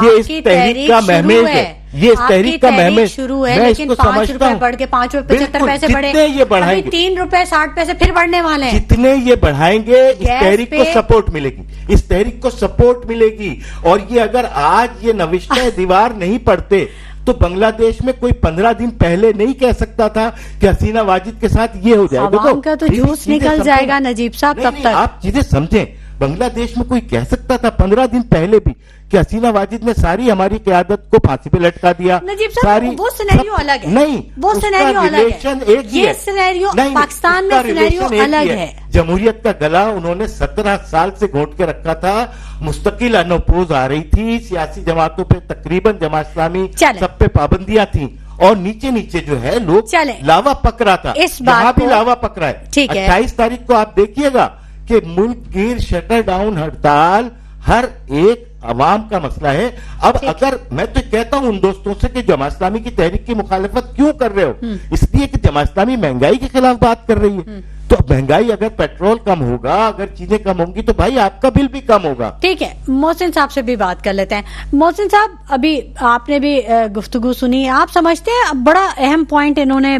یہ اس تحریک کا مہمیز ہے. یہ اس تحریک کا مہمیز شروع ہے, لیکن 5 روپے بڑھ کے 5 روپے 75 پیسے بڑھے, یہ بڑھائیں گے 3 روپے 60 پیسے پھر بڑھنے والے ہیں. جتنے یہ بڑھائیں گے اس تحریک کو سپورٹ ملے گی, اس تحریک کو سپورٹ ملے گی. اور یہ اگر آج یہ نوشتہ دیوار نہیں پڑتے تو بنگلہ دیش میں کوئی 15 دن پہلے نہیں کہہ سکتا تھا کہ حسینہ واجد کے ساتھ یہ ہو جائے. عوام کا تو جوش نکل جائے گا نجیب صاحب تب تک. آپ چیزیں سمجھیں, بنگلہ دیش میں کوئی کہہ سکتا تھا 15 دن پہلے بھی کہ حسینہ واجد نے ساری ہماری قیادت کو پھانسی پہ لٹکا دیا؟ نجیب صاحب وہ سینیریو الگ ہے. نہیں, وہ سینیریو الگ ہے, یہ سینیریو پاکستان میں سینیریو الگ ہے. جمہوریت کا گلا انہوں نے 17 سال سے گھونٹ کے رکھا تھا, مستقل انوپوز آ رہی تھی, سیاسی جماعتوں پہ تقریباً جماعت اسلامی سب پہ پابندیاں تھیں, اور نیچے نیچے جو ہے لوگ لاوا پک رہا تھا, یہاں بھی لاوا پک رہا ہے. 28 تاریخ کو آپ دیکھیے گا کہ ملک گیر شٹر ڈاؤن ہڑتال ہر ایک عوام کا مسئلہ ہے. اب اگر میں تو کہتا ہوں ان دوستوں سے کہ جماعت اسلامی کی تحریک کی مخالفت کیوں کر رہے ہو, اس لیے کہ جماعت اسلامی مہنگائی کے خلاف بات کر رہی ہے. تو مہنگائی, اگر پیٹرول کم ہوگا, اگر چیزیں کم ہوں گی تو بھائی آپ کا بل بھی کم ہوگا. ٹھیک ہے, محسن صاحب سے بھی بات کر لیتے ہیں. محسن صاحب, ابھی آپ نے بھی گفتگو سنی, آپ سمجھتے ہیں بڑا اہم پوائنٹ انہوں نے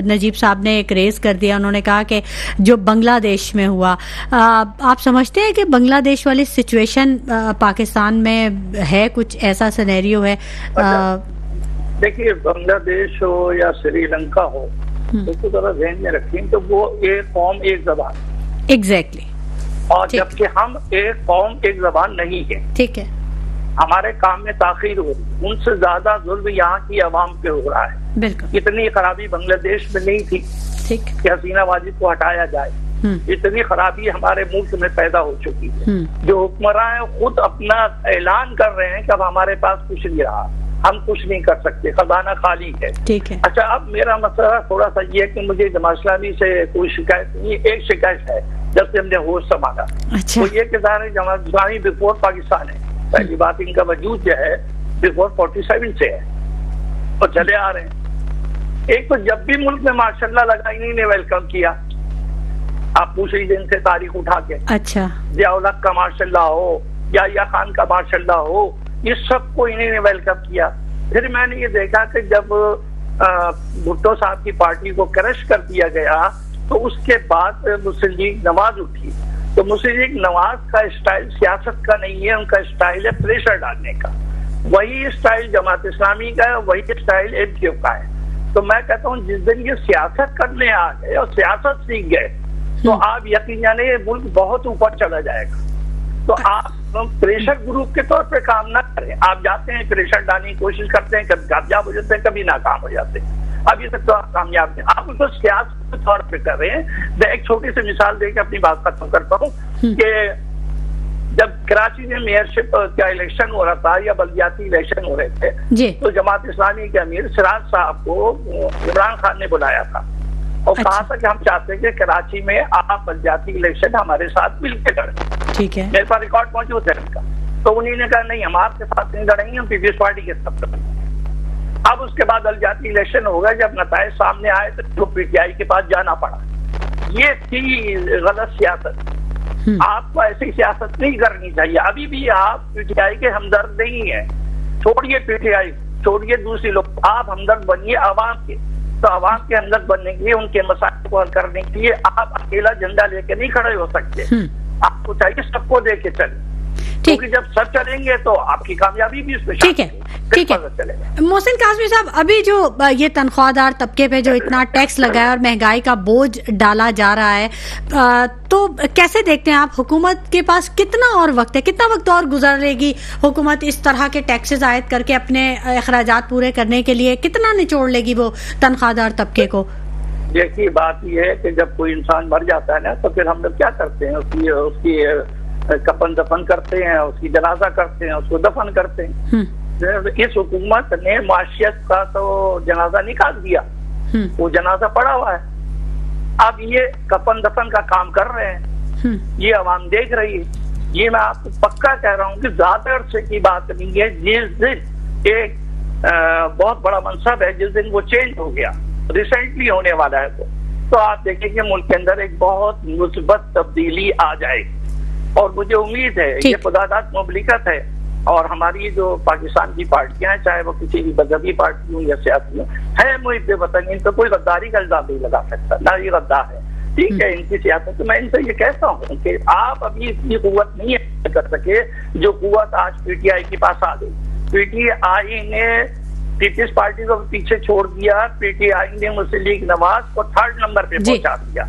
نجیب صاحب نے ایک ریز کر دیا, انہوں نے کہا کہ جو بنگلہ دیش میں ہوا, آپ سمجھتے ہیں کہ بنگلہ دیش والی سچویشن پاکستان میں ہے, کچھ ایسا سینیریو ہے؟ دیکھیے, بنگلہ دیش ہو یا سری لنکا ہو, اس کو ذرا ذہن میں رکھیں کہ وہ ایک قوم ایک زبان. ایگزیکٹلی. اور جبکہ ہم ایک قوم ایک زبان نہیں ہے. ٹھیک ہے, ہمارے کام میں تاخیر ہو رہی, ان سے زیادہ ظلم یہاں کی عوام پہ ہو رہا ہے. بالکل. اتنی خرابی بنگلہ دیش میں نہیں تھی کہ حسینہ واجد کو ہٹایا جائے. اتنی خرابی ہمارے ملک میں پیدا ہو چکی ہے. جو حکمراں ہیں خود اپنا اعلان کر رہے ہیں کہ اب ہمارے پاس کچھ نہیں رہا, ہم کچھ نہیں کر سکتے, خزانہ خالی ہے. ٹھیک ہے. اچھا, اب میرا مسئلہ تھوڑا سا یہ ہے کہ مجھے جماعت اسلامی سے کوئی شکایت نہیں, ایک شکایت ہے جب سے ہم نے ہوش سنبھالا. وہ یہ کہ جماعت اسلامی بفور پاکستان ہے. پہلی بات, ان کا وجود جو ہے بفور 47 سے ہے اور چلے آ رہے ہیں. ایک تو جب بھی ملک میں ماشاء اللہ لگا, انہیں نے ویلکم کیا. آپ پوچھ لیجیے ان سے تاریخ اٹھا کے. اچھا, ضیاء الحق کا ماشاء اللہ ہو, یا خان کا ماشاء اللہ ہو, یہ سب کو انہیں نے ویلکم کیا. پھر میں نے یہ دیکھا کہ جب بھٹو صاحب کی پارٹی کو کرش کر دیا گیا تو اس کے بعد مسلم لیگ نواز اٹھی. تو مسلم لیگ نواز کا اسٹائل سیاست کا نہیں ہے, ان کا اسٹائل ہے پریشر ڈالنے کا. وہی اسٹائل جماعت اسلامی کا ہے, وہی اسٹائل ایم کیو کا ہے. تو میں کہتا ہوں جس دن یہ سیاست کرنے آ گئے اور سیاست سیکھ گئے تو آپ یقین جانے یہ ملک بہت اوپر چلا جائے گا. تو آپ پریشر گروپ کے طور پہ کام نہ کریں. آپ جاتے ہیں پریشر ڈالنے کی کوشش کرتے ہیں, کبھی کامیاب ہو جاتے ہیں, کبھی ناکام ہو جاتے ہیں. ابھی تک تو آپ کامیاب ہیں. آپ اس کو سیاست کے طور پہ کر رہے ہیں. میں ایک چھوٹی سی مثال دے کے اپنی بات ختم کرتا ہوں کہ جب کراچی میں میئرشپ کا الیکشن ہو رہا تھا یا بلدیاتی الیکشن ہو رہے تھے تو جماعت اسلامی کے امیر سراج صاحب کو عمران خان نے بلایا تھا اور کہا تھا کہ ہم چاہتے ہیں کہ کراچی میں آپ بلدیاتی الیکشن ہمارے ساتھ مل کے لڑیں. ٹھیک ہے, میرے پاس ریکارڈ موجود ہے ان کا. تو انہوں نے کہا نہیں, ہم آپ کے ساتھ نہیں لڑیں گے, ہم پیپلز پارٹی کے ساتھ لڑیں گے. اب اس کے بعد بلدیاتی الیکشن ہو گئے, جب نتائج سامنے آئے تو پی ٹی آئی کے پاس جانا پڑا. یہ تھی غلط سیاست. آپ کو ایسی سیاست نہیں کرنی چاہیے. ابھی بھی آپ پی ٹی آئی کے ہمدرد نہیں ہیں. چھوڑیے پی ٹی آئی, چھوڑیے دوسری لوگ, آپ ہمدرد بنیے عوام کے. تو عوام کے ہمدرد بننے کے لیے, ان کے مسائل کو حل کرنے کے لیے آپ اکیلا جھنڈا لے کے نہیں کھڑے ہو سکتے. آپ کو چاہیے سب کو دے کے چلیں, کیونکہ جب سب چلیں گے تو آپ کی کامیابی بھی اس میں. ٹھیک ہے, ٹھیک ہے محسن کاظمی صاحب، ابھی جو یہ تنخواہ دار طبقے پہ جو اتنا ٹیکس لگا ہے اور مہنگائی کا بوجھ ڈالا جا رہا ہے، تو کیسے دیکھتے ہیں آپ، حکومت کے پاس کتنا اور وقت ہے، کتنا وقت اور گزارے گی حکومت اس طرح کے ٹیکسز عائد کر کے اپنے اخراجات پورے کرنے کے لیے، کتنا نچوڑ لے گی وہ تنخواہ دار طبقے کو؟ دیکھیے بات یہ ہے کہ جب کوئی انسان مر جاتا ہے نا تو پھر ہم لوگ کیا کرتے ہیں، اس کی کفن دفن کرتے ہیں، اس کی جنازہ کرتے ہیں، اس کو دفن کرتے ہیں۔ اس حکومت نے معاشیت کا تو جنازہ نکال دیا، وہ جنازہ پڑا ہوا ہے، اب یہ کفن دفن کا کام کر رہے ہیں، یہ عوام دیکھ رہی ہے۔ یہ میں آپ کو پکا کہہ رہا ہوں کہ زیادہ عرصے کی بات نہیں ہے، جس دن ایک بہت بڑا منصب ہے، جس دن وہ چینج ہو گیا، ریسنٹلی ہونے والا ہے، تو آپ دیکھیں کہ ملک کے اندر ایک بہت مثبت تبدیلی آ جائے، اور مجھے امید ہے یہ خداداد مملکت ہے، اور ہماری جو پاکستان کی پارٹیاں ہیں، چاہے وہ کسی بھی مذہبی پارٹی ہوں یا سیاسی ہوں، ہے محب وطن، ان پہ کوئی غداری کا الزام نہیں لگا سکتا، نہ یہ غدار ہے، ٹھیک ہے، ان کی سیاست۔ تو میں ان سے یہ کہتا ہوں کہ آپ ابھی اتنی قوت نہیں کر سکے جو قوت آج پی ٹی آئی کے پاس آ گئی۔ پی ٹی آئی نے پیپلز پارٹی کو پیچھے چھوڑ دیا، پی ٹی آئی نے مسلم لیگ نواز کو 3rd نمبر پہ پہنچا دیا،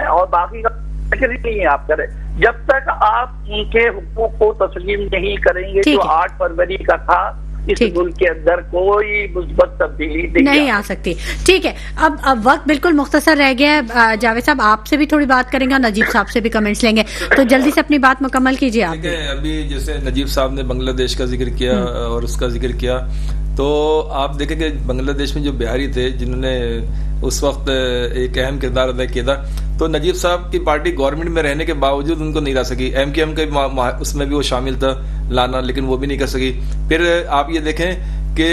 اور باقی کا فکر ہی نہیں آپ کریں۔ جب تک آپ ان کے حقوق کو تسلیم نہیں کریں گے جو 8 فروری کا تھا، اس ملک کے اندر کوئی مثبت تبدیلی نہیں آ سکتی۔ ٹھیک ہے، اب وقت بالکل مختصر رہ گیا ہے، جاوید صاحب آپ سے بھی تھوڑی بات کریں گے اور نجیب صاحب سے بھی کمنٹس لیں گے، تو جلدی سے اپنی بات مکمل کیجیے آپ۔ ابھی جیسے نجیب صاحب نے بنگلہ دیش کا ذکر کیا اور اس کا ذکر کیا، تو آپ دیکھیں کہ بنگلہ دیش میں جو بہاری تھے جنہوں نے اس وقت ایک اہم کردار ادا کیا تھا، تو نجیب صاحب کی پارٹی گورنمنٹ میں رہنے کے باوجود ان کو نہیں لا سکی، ایم کیو ایم کا اس میں بھی وہ شامل تھا لانا، لیکن وہ بھی نہیں کر سکی۔ پھر آپ یہ دیکھیں کہ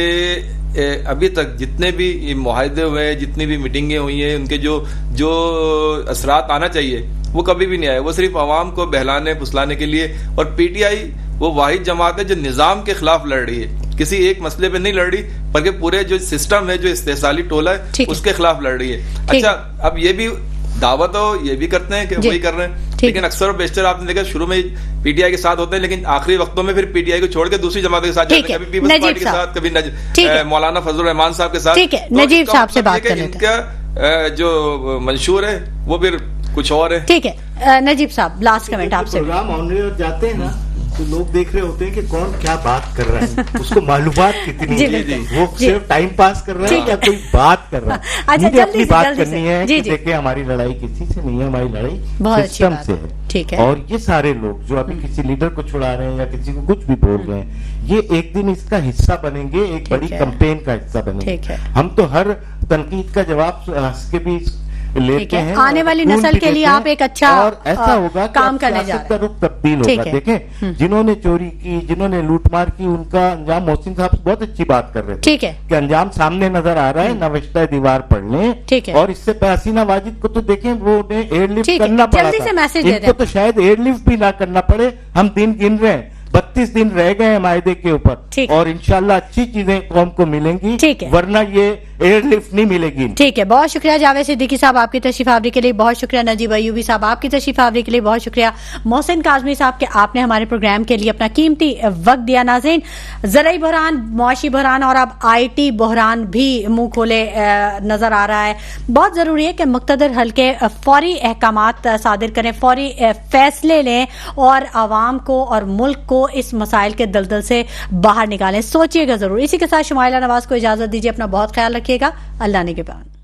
ابھی تک جتنے بھی معاہدے ہوئے، جتنی بھی میٹنگیں ہوئی ہیں، ان کے جو اثرات آنا چاہیے وہ کبھی بھی نہیں آئے، وہ صرف عوام کو بہلانے پھسلانے کے لیے۔ اور پی ٹی آئی وہ واحد جماعت ہے جو نظام کے خلاف لڑ رہی ہے، کسی ایک مسئلے پہ نہیں لڑ رہی، بلکہ پورے جو سسٹم ہے، جو استحصالی ٹولہ ہے، اس کے خلاف لڑ رہی ہے۔ اچھا، اب یہ بھی دعوت ہو یہ بھی کرتے ہیں کہ وہی کر رہے ہیں، لیکن اکثر و بیشتر آپ نے دیکھا شروع میں پی ٹی آئی کے ساتھ ہوتے ہیں، لیکن آخری وقتوں میں پھر پی ٹی آئی کو چھوڑ کے دوسری جماعت کے ساتھ جاتے ہیں، کبھی پیپلز پارٹی کے ساتھ، کبھی مولانا فضل الرحمان صاحب کے ساتھ۔ نجیب صاحب سے بات کریں، ان کا جو منشور ہے وہ پھر کچھ اور ہے۔ ٹھیک ہے نجیب صاحب، لاسٹ کمنٹ آپ سے۔ پروگرام آنے جاتے ہیں نا تو لوگ دیکھ رہے ہوتے ہیں کہ کون کیا بات کر رہا ہے، اس کو معلومات کتنی ہے، وہ صرف ٹائم پاس کر رہا ہے یا کوئی بات کر رہا ہے۔ مجھے اپنی بات کرنی ہے کہ دیکھیں ہماری لڑائی کسی سے نہیں ہے، ہماری لڑائی سسٹم سے ہے، اور یہ سارے لوگ جو ابھی کسی لیڈر کو چھڑا رہے ہیں یا کسی کو کچھ بھی بول رہے ہیں، یہ ایک دن اس کا حصہ بنیں گے، ایک بڑی کمپین کا حصہ بنیں گے۔ ہم تو ہر تنقید کا جواب ہنس کے بھی لیتے ہیں، آنے والی نسل کے لیے آپ ایک اچھا اور ایسا ہوگا کام کرنے جا رہے ہیں، رخ تبدیل ہوگا۔ دیکھیں جنہوں نے چوری کی، جنہوں نے لوٹ مار کی، ان کا انجام، محسن صاحب بہت اچھی بات کر رہے تھے کہ انجام سامنے نظر آ رہا ہے، نوشتہ دیوار پڑھ لیں، اور اس سے حسینہ واجد کو تو دیکھیں وہ انہیں ایئر لفٹ کرنا پڑا تھا، ان کو تو شاید ایئر لفٹ بھی نہ کرنا پڑے۔ ہم دن گن رہے ہیں، 32 دن رہ گئے ہیں معاہدے کے اوپر، اور انشاءاللہ اچھی چیزیں قوم کو ملیں گی، ورنہ یہ ایئر لفٹ نہیں ملے گی۔ ٹھیک ہے، بہت شکریہ جاوید صدیقی صاحب آپ کی تشریف آوری کے لیے، بہت شکریہ نجیب ایوبی صاحب آپ کی تشریف آوری کے لیے، بہت شکریہ محسن کاظمی صاحب کہ آپ نے ہمارے پروگرام کے لیے اپنا قیمتی وقت دیا۔ ناظرین، زرعی بحران، معاشی بحران اور اب آئی ٹی بحران بھی منہ کھولے نظر آ رہا ہے۔ بہت ضروری ہے کہ مقتدر حلقے فوری احکامات صادر کریں، فوری فیصلے لیں اور عوام کو اور ملک کو اس مسائل کے دلدل سے باہر نکالیں۔ سوچیے گا ضرور۔ اسی کے ساتھ شمائلہ نواز کو اجازت دیجیے، اپنا بہت خیال رکھیے گا، اللہ نگہبان۔